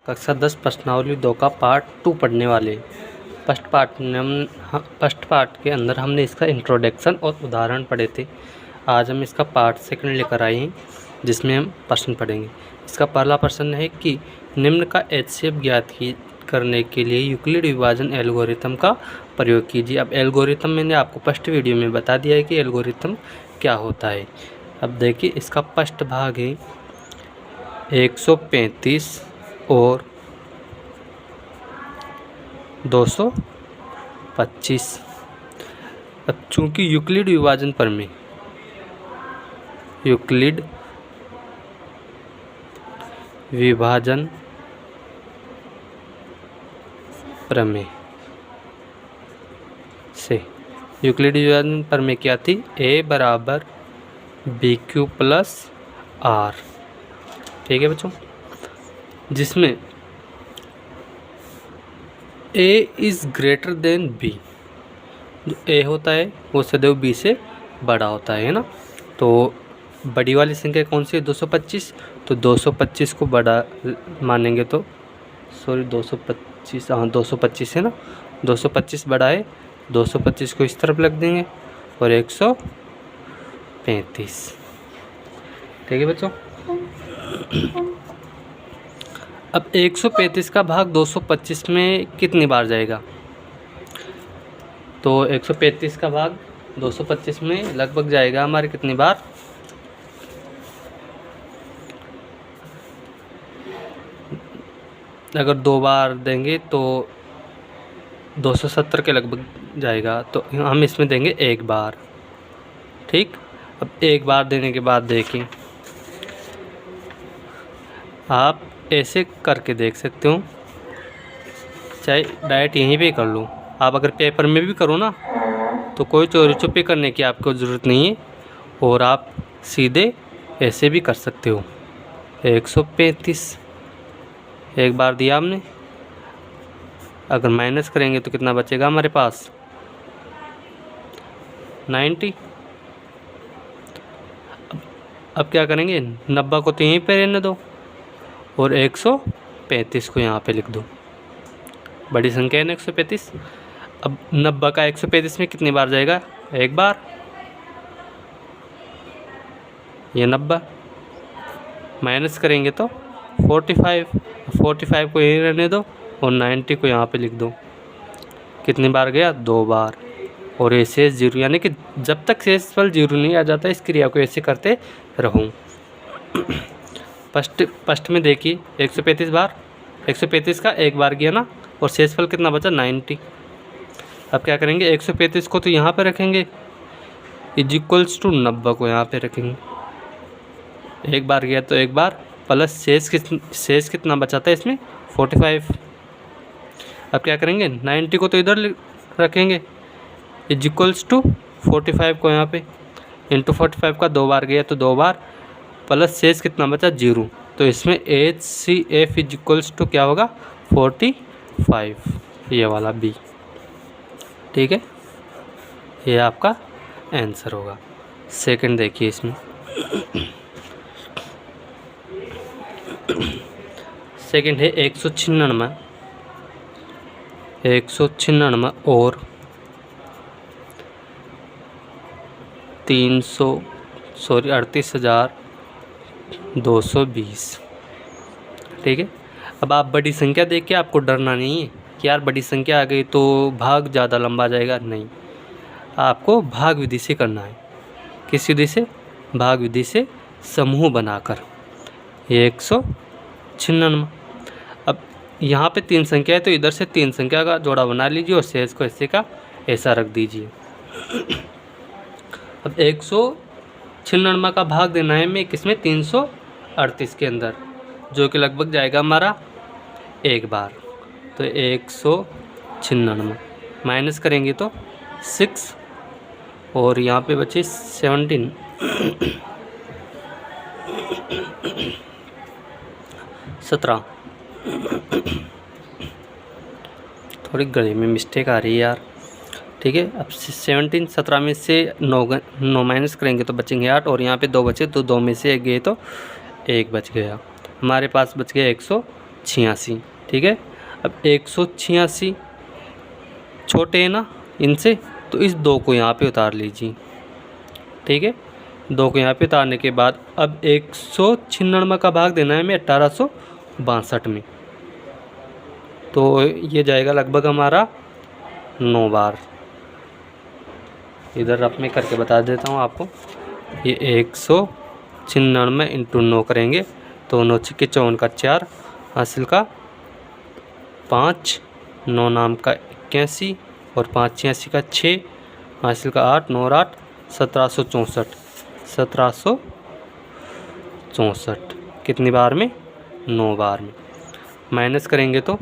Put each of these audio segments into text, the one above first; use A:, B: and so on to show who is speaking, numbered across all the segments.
A: कक्षा 10 प्रश्नावली 2 का पार्ट 2 पढ़ने वाले। फर्स्ट पार्ट के अंदर हमने इसका इंट्रोडक्शन और उदाहरण पढ़े थे। आज हम इसका पार्ट 2 लेकर आए हैं, जिसमें हम प्रश्न पढ़ेंगे। इसका पहला प्रश्न है कि निम्न का HCF ज्ञात करने के लिए यूक्लिड विभाजन एल्गोरिथम का प्रयोग कीजिए। अब एल्गोरिथम मैंने आपको फर्स्ट वीडियो में बता दिया है कि एल्गोरिथम क्या होता है। अब देखिए, इसका फर्स्ट भाग है 135 और 225। अब चूँकि यूक्लिड विभाजन प्रमेय से यूक्लिड विभाजन प्रमेय क्या थी? A बराबर BQ प्लस R। ठीक है बच्चों, जिसमें A is greater then B। जो A होता है वो सदैव B से बड़ा होता है ना। तो बड़ी वाली संख्या कौन सी है? 225। तो 225 को बड़ा मानेंगे तो 225 है ना। 225 बड़ा है, 225 को इस तरफ रख देंगे और 135। ठीक है बच्चों। अब 135 का भाग 225 में कितनी बार जाएगा? तो 135 का भाग 225 में लगभग जाएगा हमारे कितनी बार? अगर 2 बार देंगे तो 270 के लगभग जाएगा। तो हम इसमें देंगे 1 बार। ठीक। अब 1 बार देने के बाद देखिए, आप ऐसे करके देख सकते हो, चाहे डायरेक्ट यहीं पे कर लो। आप अगर पेपर में भी करो ना तो कोई चोरी छुपे करने की आपको ज़रूरत नहीं है, और आप सीधे ऐसे भी कर सकते हो। 135 एक बार दिया हमने, अगर माइनस करेंगे तो कितना बचेगा हमारे पास? 90। अब क्या करेंगे? 90 को तो यहीं पे रहने दो और 135 को यहाँ पे लिख दो। बड़ी संख्या है ना 135। अब 90 का 135 में कितनी बार जाएगा? 1 बार। ये 90 माइनस करेंगे तो 45 को यहीं रहने दो और 90 को यहाँ पे लिख दो। कितनी बार गया? 2 बार। और ये शेष 0, यानी कि जब तक शेषफल 0 नहीं आ जाता इस क्रिया को ऐसे करते रहूँ। फर्स्ट में देखिए 135 बार, 135 का 1 बार गया ना, और शेषफल कितना बचा? 90। अब क्या करेंगे? 135 को तो यहाँ पे रखेंगे, इक्वल्स टू 90 को यहाँ पे रखेंगे। 1 बार गया तो 1 बार, प्लस शेष कितना बचाता है इसमें? 45। अब क्या करेंगे? 90 को तो इधर रखेंगे, इक्वल्स टू 45 को यहाँ पे, इंटू 45 का 2 बार गया तो 2 बार, प्लस शेष कितना बचा? 0। तो इसमें HCF इक्वल्स टू क्या होगा? 45, ये वाला B। ठीक है, ये आपका आंसर होगा। सेकंड देखिए, इसमें सेकंड है 196 और 38,220। ठीक है। अब आप बड़ी संख्या देख के आपको डरना नहीं है कि यार बड़ी संख्या आ गई तो भाग ज़्यादा लंबा जाएगा। नहीं, आपको भाग विधि से करना है। किस विधि से? भाग विधि से, समूह बनाकर। 196। अब यहाँ पे 3 संख्या है तो इधर से 3 संख्या का जोड़ा बना लीजिए और शेष को ऐसे का ऐसा रख दीजिए। अब 196 का भाग देना है हमें किसमें? 338 के अंदर, जो कि लगभग जाएगा हमारा 1 बार। तो 196 माइनस करेंगे तो 6 और यहाँ पे बचे 17। 17। थोड़ी गले में मिस्टेक आ रही है यार। ठीक है। अब 17 में से 9 माइनस करेंगे तो बचेंगे 8, और यहाँ पे 2 बचे तो 2 में से 1 गए तो 1 बच गया। हमारे पास बच गया 186, ठीक है। अब 186 छोटे हैं ना इनसे, तो इस 2 को यहाँ पे उतार लीजिए, ठीक है। 2 को यहाँ पे उतारने के बाद अब 196 का भाग देना है हमें 1862 में, तो ये जाएगा लगभग हमारा 9 बार। इधर अब मैं करके बता देता हूँ आपको। ये 196 इंटू 9 करेंगे तो 9 छिक्के 54 का 4, हासिल का 5, 9 नाम का 81 और 5 86 का 6, हासिल का 8, 9 और 8 1764। 1764 कितनी बार में? 9 बार में। माइनस करेंगे तो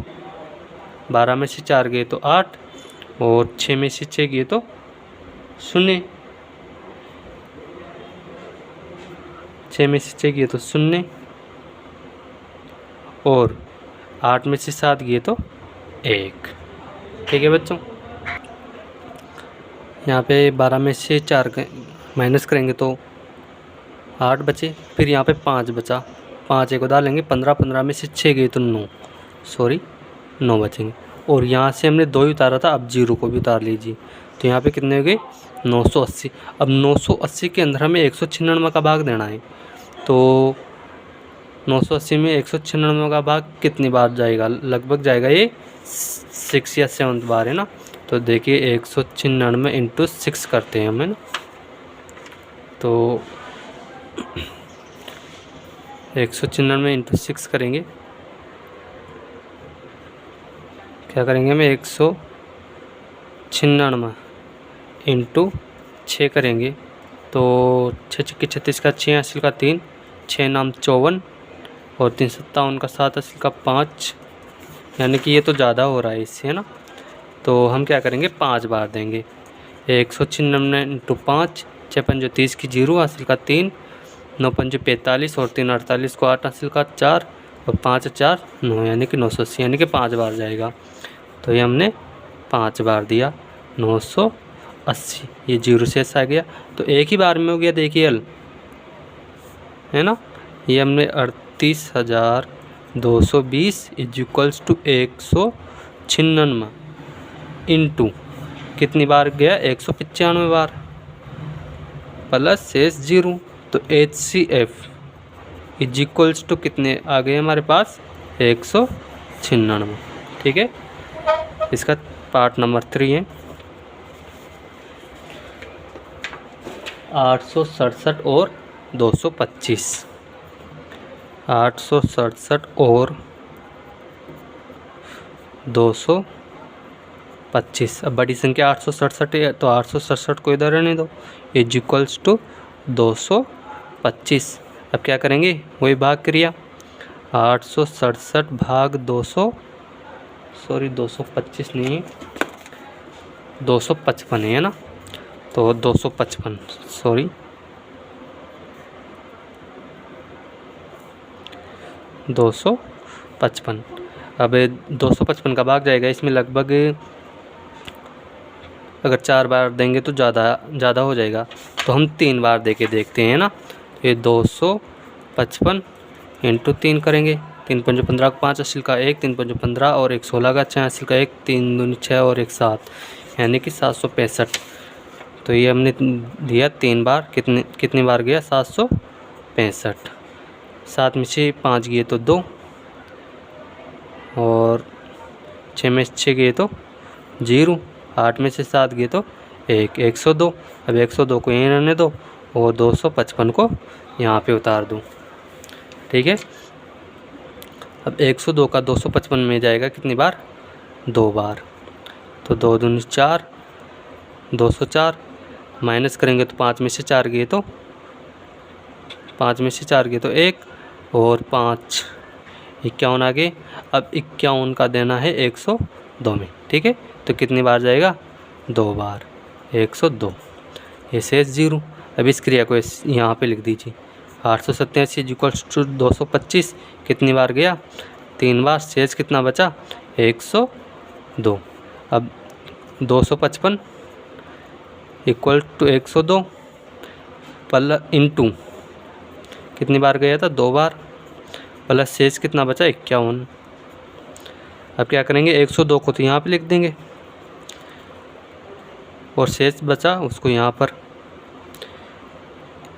A: 12 में से 4 गए तो 8 और 6 में से 6 गए तो 0, 6 में से 6 गए तो 0 और 8 में से 7 गए तो 1, ठीक है बच्चों। यहाँ पे 12 में से 4 माइनस करेंगे तो 8 बचे, फिर यहाँ पे 5 बचा, 5 एक उतार लेंगे, 15, 15 में से 6 गए तो 9 बचेंगे। और यहाँ से हमने 2 ही उतारा था, अब 0 को भी उतार लीजिए, तो यहाँ पे कितने हो गए? 980। अब 980 के अंदर हमें 196 का भाग देना है, तो 980 में 196 का भाग कितनी बार जाएगा? लगभग जाएगा ये 6 या 7 बार, है ना। तो देखिए 196 इंटू 6 करते हैं हमें ना, तो 196 इंटू 6 करेंगे, क्या करेंगे हमें? 196 इंटू 6 करेंगे तो 6 छिक्के 36 का 6, हासिल का 3, 6 नाम 54 और 3 57 का 7, हासिल का 5, यानी कि ये तो ज़्यादा हो रहा है इससे, है ना। तो हम क्या करेंगे? 5 बार देंगे। 196 इंटू 5, 6 पंजे 30 की 0, हासिल का 3, 9 पंजे 45 और 3 48 को 8, हासिल का 4 और 5 4 9, यानी कि 980, यानी कि 5 बार जाएगा। तो ये हमने 5 बार दिया, 980। ये 0 शेष आ गया, तो एक ही बार में हो गया, देखिए हल, है ना। ये हमने 38,220 इक्वल्स टू 196 इंटू कितनी बार गया? 195 बार प्लस शेष 0, तो HCF इक्वल्स टू कितने आ गए हमारे पास? 196, ठीक है। इसका पार्ट नंबर 3 है 867 और 225। 867 और 225। अब बड़ी संख्या 867 है, तो 867 को इधर रहने दो, इक्वल्स टू 225। अब क्या करेंगे? वही भाग क्रिया, 867 भाग 225 नहीं, 255 है ना, तो 255 255। अब 255 का भाग जाएगा, इसमें लगभग अगर 4 बार देंगे तो ज़्यादा हो जाएगा, तो हम 3 बार दे के देखते हैं ना। ये 255 इंटू 3 करेंगे, 3 पंजे 15 का 5, हासिल का 1, 3 पंजे 15 और 1 16 का 6, हासिल का 1, 3 दूनी 6 और 1 7, यानी कि 765। तो ये हमने दिया 3 बार, कितनी बार गया? 765। 7 में से 5 गए तो 2 और 6 में से 6 गए तो 0, 8 में से 7 गए तो 1, 102। अब 102 को यहीं रहने दो और 255 को यहाँ पे उतार दूँ, ठीक है। अब 102 का 255 में जाएगा कितनी बार? 2 बार, तो 2 दूनी 4, 204। माइनस करेंगे तो 5 में से 4 गए तो 1 और 5 51 आ गए। अब 51 का देना है 102 में, ठीक है। तो कितनी बार जाएगा? 2 बार, 102। ये शेष 0। अब इस क्रिया को यहाँ पे लिख दीजिए, 887 इक्वल्स टू 225 कितनी बार गया? 3 बार। शेष कितना बचा? 102। अब 255 इक्वल टू 102 प्लस इंटू कितनी बार गया था? 2 बार, प्लस शेष कितना बचा? 51। अब क्या करेंगे, 102 को तो यहाँ पे लिख देंगे और शेष बचा उसको यहाँ पर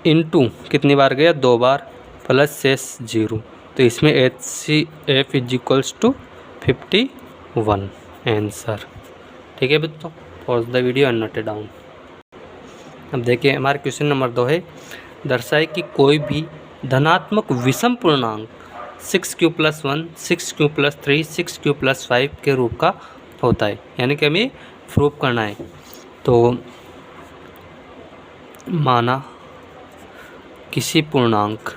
A: इनटू कितनी बार गया, 2 बार, प्लस शेष 0। तो इसमें HCF is equals to 51 answer. ठीक है बच्चों, pause the video and note it down. अब देखिए हमारे क्वेश्चन नंबर 2 है, दर्शाए कि कोई भी धनात्मक विषम पूर्णांक 6q + 1, 6q + 3, 6q + 5 के रूप का होता है। यानी कि हमें प्रूफ करना है। तो माना किसी पूर्णांक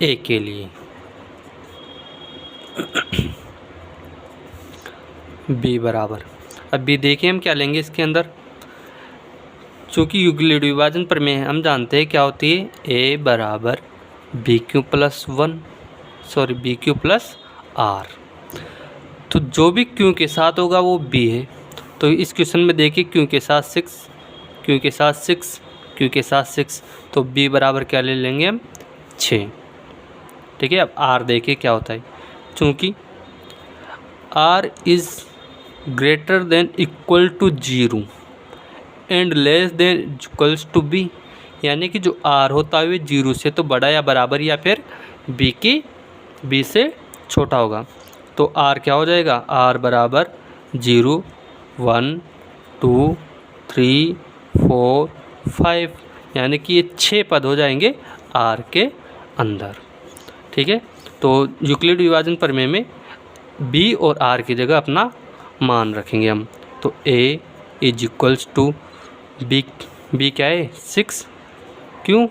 A: a के लिए b बराबर, अब b देखिए हम क्या लेंगे इसके अंदर, चूँकि यूक्लिड विभाजन प्रमेय हम जानते हैं क्या होती है, a बराबर BQ + R। तो जो भी Q के साथ होगा वो B है। तो इस क्वेश्चन में देखिए Q के साथ 6, Q के साथ 6, Q के साथ 6, तो B बराबर क्या ले लेंगे हम, 6। ठीक है, अब R देखिए क्या होता है, चूँकि R is greater than equal to 0 and less than equals to B, यानी कि जो R होता है 0 से तो बड़ा या बराबर या फिर B से छोटा होगा। तो R क्या हो जाएगा, R बराबर 0, 1, 2, 3, 4, 5, यानी कि ये 6 पद हो जाएंगे R के अंदर। ठीक है, तो यूक्लिड विभाजन प्रमेय में B और R की जगह अपना मान रखेंगे हम। तो A is equals to B क्या है, 6q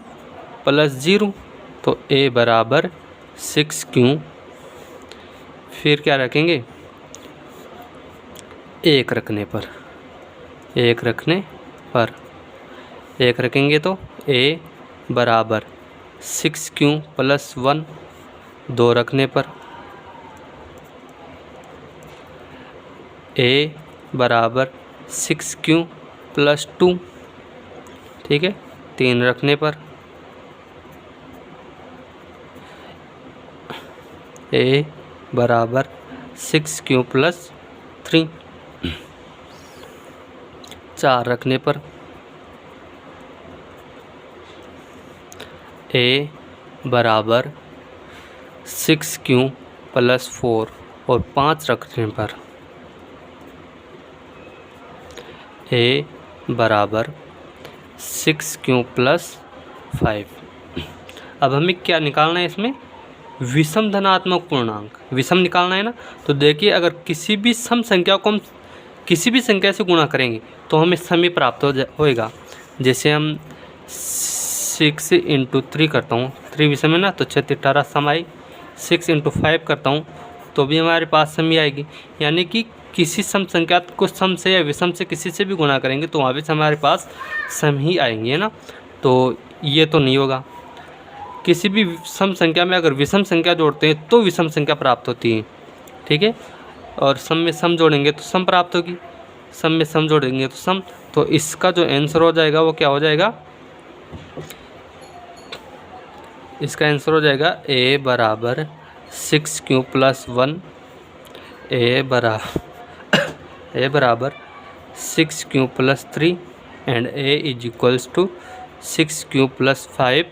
A: + 0, तो A बराबर 6q, फिर क्या रखेंगे, 1 रखने रखेंगे तो A बराबर 6q + 1, 2 रखने पर A बराबर 6q + 2, ठीक है, 3 रखने पर A बराबर 6q + 3, 4 रखने पर A बराबर 6q + 4 और 5 रखने पर A बराबर 6q + 5। अब हमें क्या निकालना है, इसमें विषम धनात्मक पूर्णांक विषम निकालना है ना। तो देखिए अगर किसी भी सम संख्या को हम किसी भी संख्या से गुणा करेंगे तो हमें सम ही प्राप्त होएगा। जैसे हम 6 × 3 करता हूँ, 3 विषम है ना, तो 6 × 18 सम आई। 6 × 5 करता हूँ तो भी हमारे पास सम ही आएगी। यानी कि किसी सम संख्या को सम से या विषम से किसी से भी गुणा करेंगे तो वहाँ भी हमारे पास सम ही आएंगे, है ना। तो ये तो नहीं होगा। किसी भी सम संख्या में अगर विषम संख्या जोड़ते हैं तो विषम संख्या प्राप्त होती है, ठीक है। और सम में सम जोड़ेंगे तो सम प्राप्त होगी, सम में सम जोड़ेंगे तो सम। तो इसका जो आंसर हो जाएगा वो क्या हो जाएगा, इसका आंसर हो जाएगा A बराबर 6q + 1, A बराबर 6q + 3 and A is equals to 6q + 5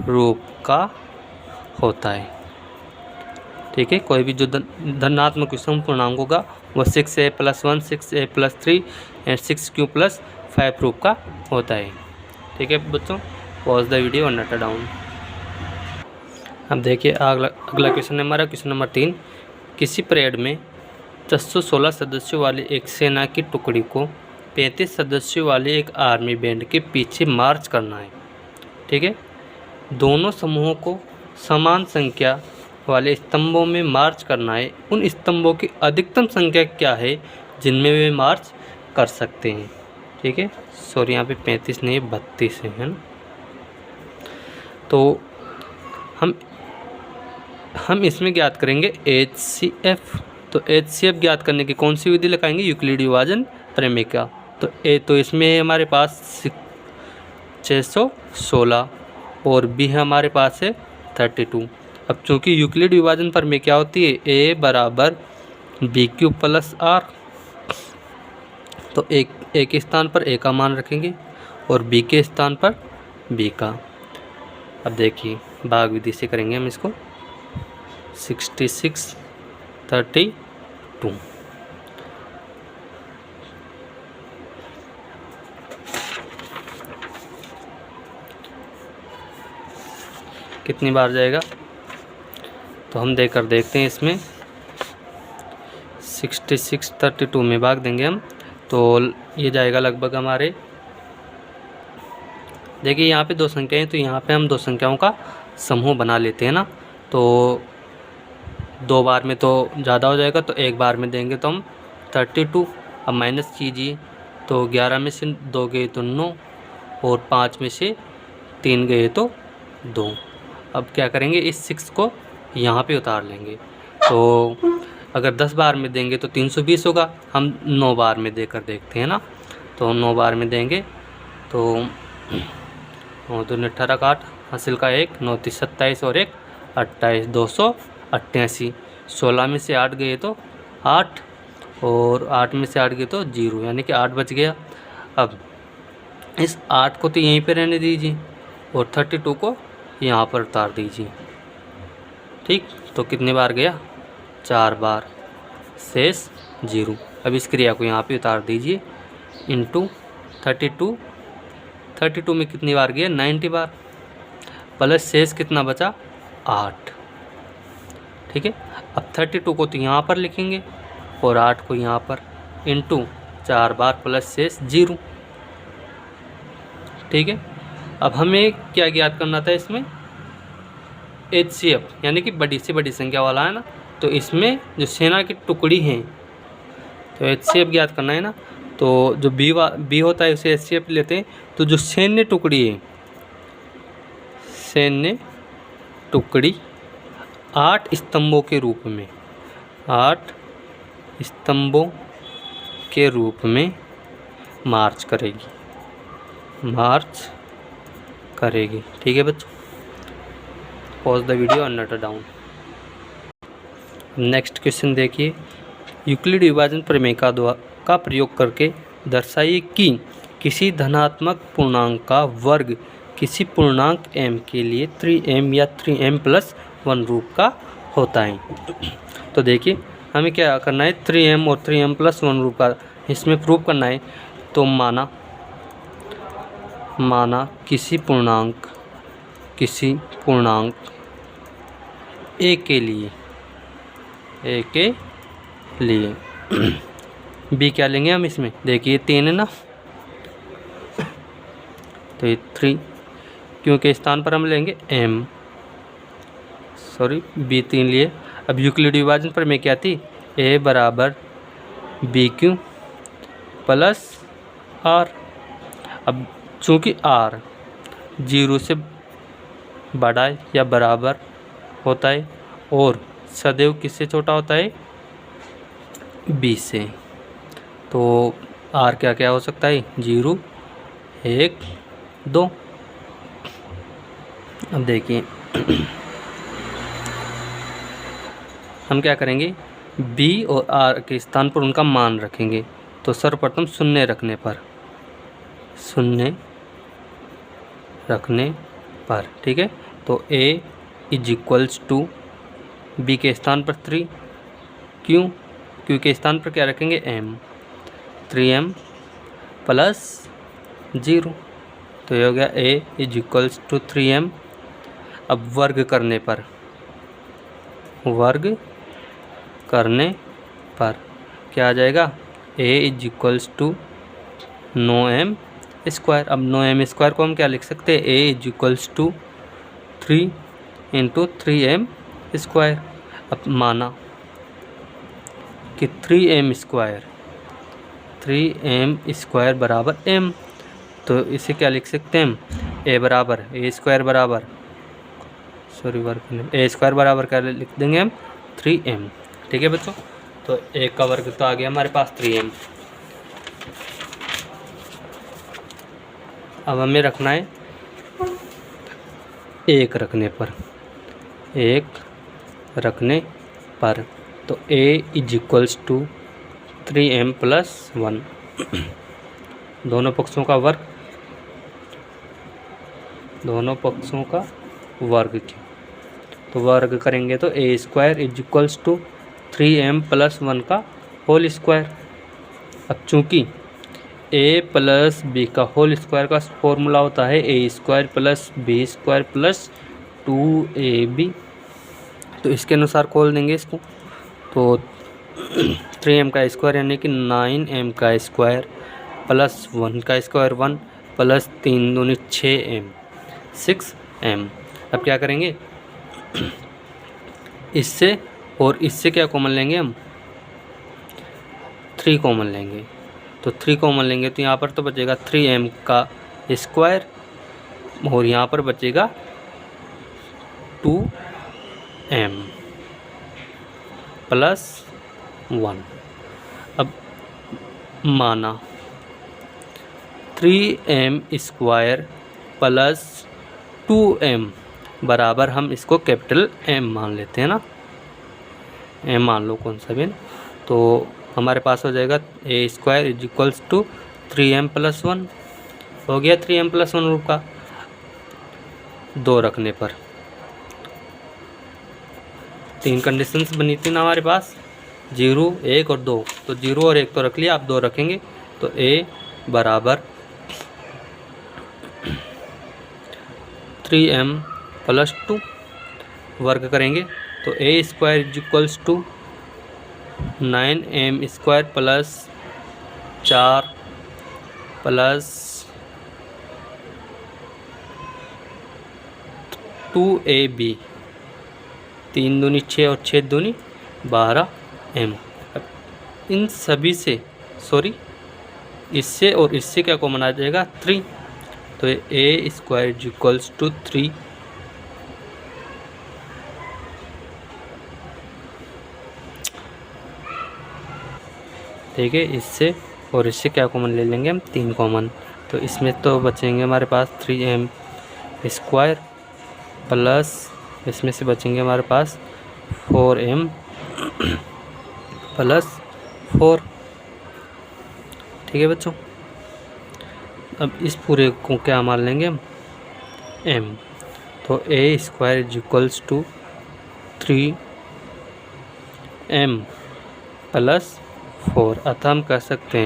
A: रूप का होता है, ठीक है। कोई भी जो धनात्मक विषम पूर्णांक होगा वो 6a + 1, 6a + 3 एंड 6q + 5 रूप का होता है, ठीक है बच्चों। पॉज द वीडियो और नोट डाउन। अब देखिए अगला क्वेश्चन हमारा क्वेश्चन नंबर 3। किसी परेड में 416 सदस्यों वाली एक सेना की टुकड़ी को 35 सदस्यों वाले एक आर्मी बैंड के पीछे मार्च करना है, ठीक है। दोनों समूहों को समान संख्या वाले स्तंभों में मार्च करना है। उन स्तंभों की अधिकतम संख्या क्या है जिनमें वे मार्च कर सकते हैं, ठीक है। सॉरी यहाँ पे 35 नहीं 32 है ना। तो हम इसमें ज्ञात करेंगे HCF। तो HCF ज्ञात करने की कौन सी विधि लगाएंगे, यूक्लिड विभाजन प्रमेय का। तो इसमें है हमारे पास 616 और B है हमारे पास है 32। अब चूँकि यूक्लिड विभाजन पर में क्या होती है, ए बराबर बी क्यूब प्लस आर, तो ए के स्थान पर ए का मान रखेंगे और बी के स्थान पर बी का। अब देखिए भाग विधि से करेंगे हम इसको। 66 32 कितनी बार जाएगा, तो हम देकर देखते हैं इसमें। 66 32 में भाग देंगे हम, तो ये जाएगा लगभग हमारे, देखिए यहाँ पे दो संख्याएं, तो यहाँ पे हम दो संख्याओं का समूह बना लेते हैं ना, तो 2 बार में तो ज़्यादा हो जाएगा, तो 1 बार में देंगे तो हम 32। अब माइनस कीजिए, तो 11 में से 2 गए तो 9 और 5 में से 3 गए तो 2। अब क्या करेंगे, इस 6 को यहाँ पे उतार लेंगे, तो अगर 10 बार में देंगे तो 320 होगा। हम 9 बार में देकर देखते हैं ना, तो 9 बार में देंगे तो 9 दूनी 18 का 8, हासिल का 1, 9 3 27 और 1 28, 288। 16 में से 8 गए तो 8 और 8 में से 8 गए तो 0, यानी कि 8 बच गया। अब इस 8 को तो यहीं पे रहने दीजिए और 32 को यहाँ पर उतार दीजिए, ठीक। तो कितने बार गया, 4 बार, शेष 0। अब इस क्रिया को यहाँ पे उतार दीजिए, इंटू 32 में कितनी बार गया, 90 बार, प्लस शेष कितना बचा, 8, ठीक है। अब 32 को तो यहाँ पर लिखेंगे और 8 को यहाँ पर, इंटू 4 बार प्लस शेष 0, ठीक है। अब हमें क्या ज्ञात करना था इसमें, HCF, यानी कि बड़ी से बड़ी संख्या वाला है ना, तो इसमें जो सेना की टुकड़ी हैं तो HCF ज्ञात करना है ना, तो जो बी होता है उसे HCF लेते हैं। तो जो सैन्य टुकड़ी है, सैन्य टुकड़ी 8 स्तंभों के रूप में, 8 स्तंभों के रूप में मार्च करेगी, ठीक है बच्चों। Pause the video and note down. Next question देखिए, यूक्लिड विभाजन प्रमेय का प्रयोग करके दर्शाइए कि किसी धनात्मक पूर्णांक का वर्ग किसी पूर्णांक m के लिए 3m या 3m + 1 रूप का होता है। तो देखिए हमें क्या करना है, 3m और 3m + 1 रूप का इसमें प्रूव करना है। तो माना किसी पूर्णांक a के लिए b क्या लेंगे हम इसमें, देखिए 3 है ना, तो ये 3 क्योंकि स्थान पर हम लेंगे b 3 लिए। अब यूक्लिड विभाजन पर में क्या थी, a बराबर BQ प्लस r। अब चूँकि r 0 से बड़ा या बराबर होता है और सदैव किससे छोटा होता है, b से, तो r क्या क्या हो सकता है, 0 1 2। अब देखिए हम क्या करेंगे, b और r के स्थान पर उनका मान रखेंगे। तो सर्वप्रथम शून्य रखने पर, ठीक है। तो a = b के स्थान पर 3, क्यों के स्थान पर क्या रखेंगे, m, 3m + 0, तो ये हो गया a = 3m। अब वर्ग करने पर क्या आ जाएगा, a = 9m²। अब 9m² को हम क्या लिख सकते हैं, a = 3 × 3m²। अब माना कि 3m² बराबर m, तो इसे क्या लिख सकते हैं हम, a² बराबर क्या लिख देंगे हम, 3m, ठीक है बच्चों। तो a का वर्ग तो आ गया हमारे पास 3m। अब हमें रखना है 1 रखने पर, 1 रखने पर। तो a is equals to 3m plus 1 दोनों पक्षों का वर्ग किया तो वर्ग करेंगे तो a square is equals to 3m plus 1 का होल स्क्वायर। अब चूँकि a प्लस बी का होल स्क्वायर का फॉर्मूला होता है a square plus B square plus 2ab, तो इसके अनुसार खोल देंगे इसको। तो 3m का स्क्वायर यानी कि 9m का स्क्वायर प्लस 1 का स्क्वायर 1 प्लस 3 दूनी 6m 6m। अब क्या करेंगे, इससे और इससे क्या कॉमन लेंगे हम, 3 कॉमन लेंगे। तो 3 कॉमन लेंगे तो यहाँ पर तो बचेगा 3m का स्क्वायर और यहाँ पर बचेगा 2m प्लस 1। अब माना 3m स्क्वायर प्लस 2m बराबर, हम इसको कैपिटल M मान लेते हैं ना, M मान लो कौन सा भी, तो हमारे पास हो जाएगा a square is equals to 3m plus 1 हो गया। 3m प्लस 1 रूप का 2 रखने पर 3 कंडीशंस बनी थी ना हमारे पास, 0 1 और 2। तो 0 और 1 तो रख लिया, आप 2 रखेंगे तो a बराबर 3m प्लस 2 वर्ग करेंगे तो a square is equals to 9m square plus 4 plus 2ab 3 दूनी 6 और 6 दूनी 12m। इन सभी से इससे और इससे क्या कॉमन आ जाएगा 3, तो a square is equals to 3 ठीक है। इससे और इससे क्या कॉमन ले लेंगे हम, 3 कॉमन। तो इसमें तो बचेंगे हमारे पास 3m स्क्वायर प्लस इसमें से बचेंगे हमारे पास 4m प्लस 4। ठीक है बच्चों, अब इस पूरे को क्या मान लेंगे हम, m। तो a square is equals to 3m plus 4। अतः हम कह सकते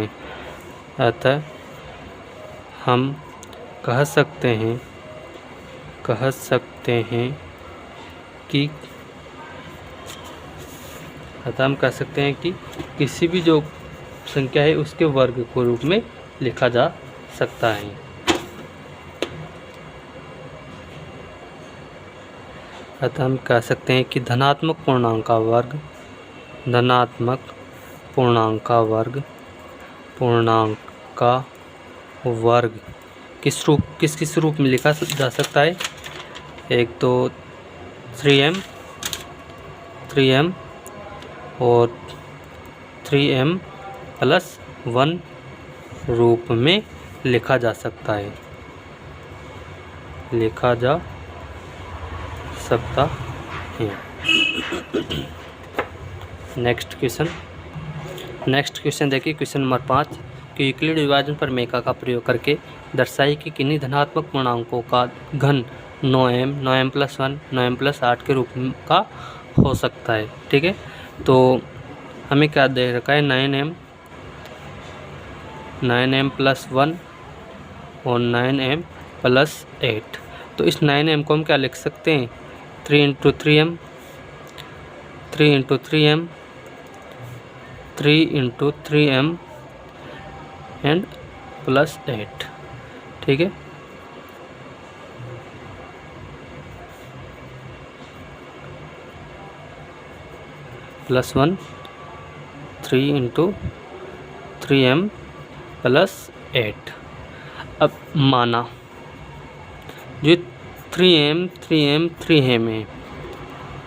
A: हैं कि किसी भी जो संख्या है उसके वर्ग के रूप में लिखा जा सकता है। अतः हम कह सकते हैं कि धनात्मक पूर्णांक का वर्ग किस रूप में लिखा जा सकता है। एक तो 3m और 3m प्लस 1 रूप में लिखा जा सकता है, नेक्स्ट क्वेश्चन देखिए, क्वेश्चन नंबर 5 कि यूक्लिड विभाजन प्रमेय का प्रयोग करके दर्शाई कि किन्हीं धनात्मक पूर्णांकों का घन 9m प्लस 1 9m प्लस 8 के रूप का हो सकता है। ठीक है, तो हमें क्या दे रखा है, 9m प्लस 1 और 9m प्लस 8। तो इस 9m को हम क्या लिख सकते हैं, 3 into 3m 3 into 3m and plus 8। ठीक है, प्लस 1 3 इंटू 3m प्लस 8। अब माना जो 3m है,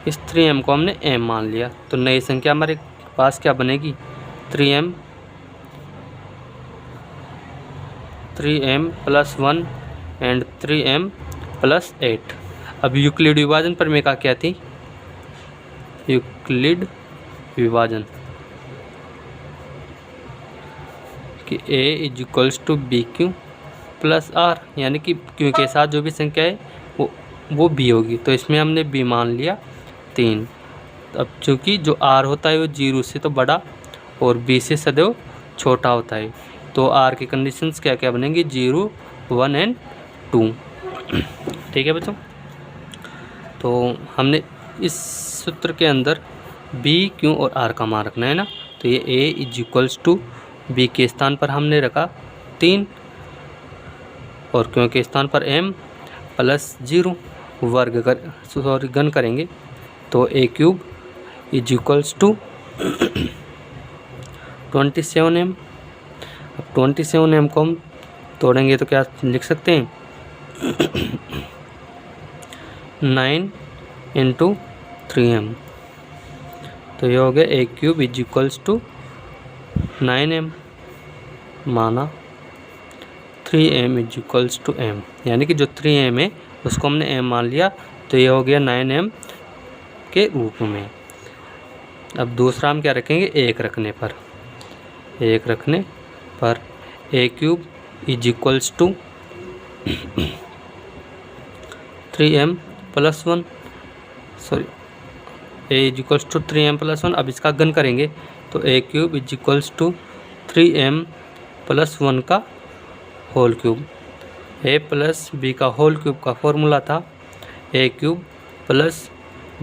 A: इस 3m को हमने m मान लिया, तो नई संख्या हमारे पास क्या बनेगी, 3m plus 1 and 3m plus 8। अब यूक्लिड विभाजन प्रमेय का क्या थी, यूक्लिड विभाजन कि a is equals to b q plus r, यानी कि क्यू के साथ जो भी संख्या है वो b होगी। तो इसमें हमने b मान लिया 3। अब चूँकि जो r होता है वो 0 से तो बड़ा और b से सदैव छोटा होता है, तो r की कंडीशंस क्या क्या बनेंगी, 0, 1 एंड 2। ठीक है बच्चों, तो हमने इस सूत्र के अंदर b, q और r का मान रखना है ना। तो ये a is equals to b के स्थान पर हमने रखा 3 और q के स्थान पर m प्लस 0 घन करेंगे तो a cube is equals to 27m। अब 27m को हम तोड़ेंगे तो क्या लिख सकते हैं 9 इंटू 3m। तो ये हो गया a cube is equals to 9m माना 3m is equals to m, यानी कि जो 3m है उसको हमने m मान लिया, तो ये हो गया 9m के रूप में। अब दूसरा हम क्या रखेंगे, 1 रखने पर a cube is equals to 3m plus 1, sorry a is equals to 3m plus 1। अब इसका घन करेंगे तो a cube is equals to 3m plus 1 का whole cube. a plus b का होल क्यूब का फॉर्मूला था a cube plus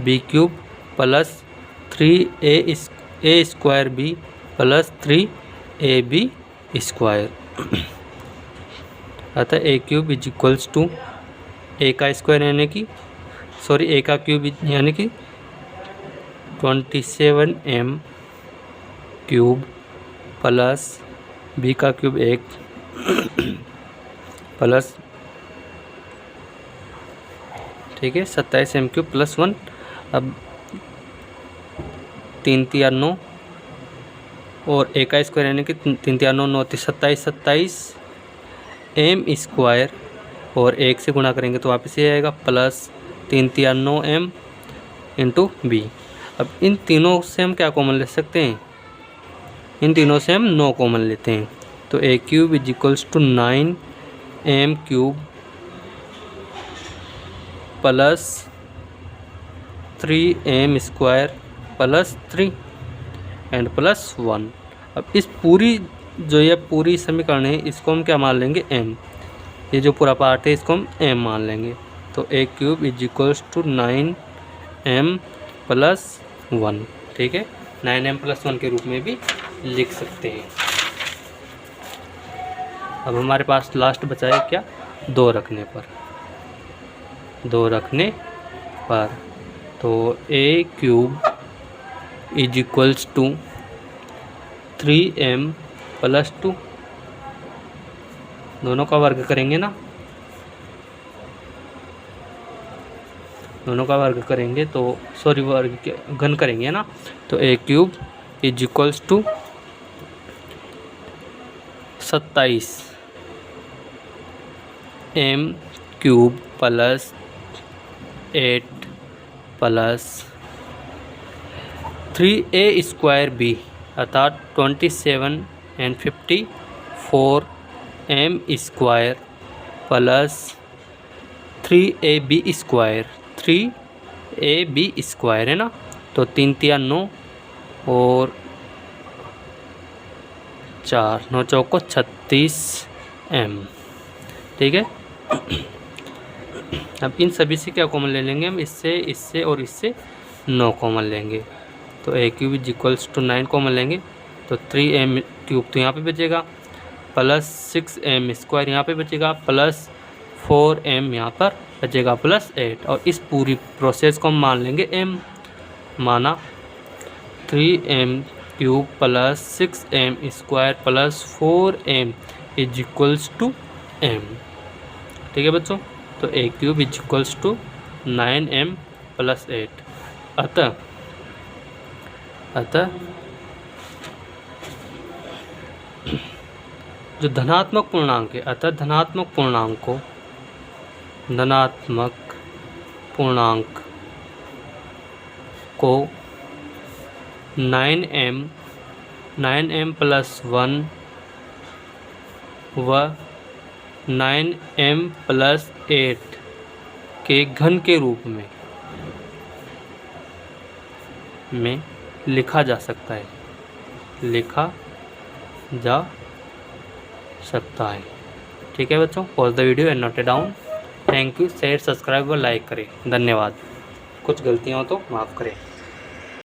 A: b cube plus 3a square b plus 3ab square. अतः a cube is equals to a का square यानी कि a का cube यानी कि 27m क्यूब प्लस b का क्यूब 1 प्लस, ठीक है, 27m क्यूब प्लस 1। अब 3 3 9 और a का स्क्वायर यानी कि 3 3 9 9 27 m स्क्वायर और 1 से गुणा करेंगे तो वापस ये आएगा प्लस 3 3 9 m इंटू b। अब इन तीनों से हम क्या कॉमन ले सकते हैं, इन तीनों से हम 9 कॉमन लेते हैं। तो a cube is equals to 9m cube plus 3m square plus 3 and plus 1। अब इस पूरी जो ये पूरी समीकरण है इसको हम क्या मान लेंगे, m। ये जो पूरा पार्ट है इसको हम m मान लेंगे। तो a cube is equals to 9m plus 1, ठीक है, 9m प्लस 1 के रूप में भी लिख सकते हैं। अब हमारे पास लास्ट बचा है क्या, 2 रखने पर। तो a cube is equals to 3m plus 2, दोनों का वर्ग करेंगे ना, दोनों का वर्ग करेंगे तो वर्ग के घन करेंगे ना। तो a cube is equals to 27 m cube plus 8 plus 3a square b, अर्थात 27 and 54 m square plus 3ab square है ना। तो 3 3 9 और 4 9 चौको 36m, ठीक है। अब इन सभी से क्या कॉमन ले लेंगे हम, इससे और इससे 9 कॉमन लेंगे। तो a cube is equals to 9 common लेंगे तो 3m क्यूब तो यहाँ पे बचेगा प्लस 6m स्क्वायर यहाँ पे बचेगा प्लस 4m यहाँ पर बचेगा प्लस 8। और इस पूरी प्रोसेस को हम मान लेंगे m, माना 3m cube plus 6m square plus 4m is equals to m, ठीक है बच्चों। तो a cube is equals to 9m plus 8। अतः जो धनात्मक पूर्णांक है, अतः धनात्मक पूर्णांक को 9m प्लस 1 व 9m प्लस 8 के घन के रूप में लिखा जा सकता है, ठीक है बच्चों। Pause the video and note it down. Thank you. Share, subscribe और लाइक करें। धन्यवाद। कुछ गलतियाँ हो तो माफ़ करें।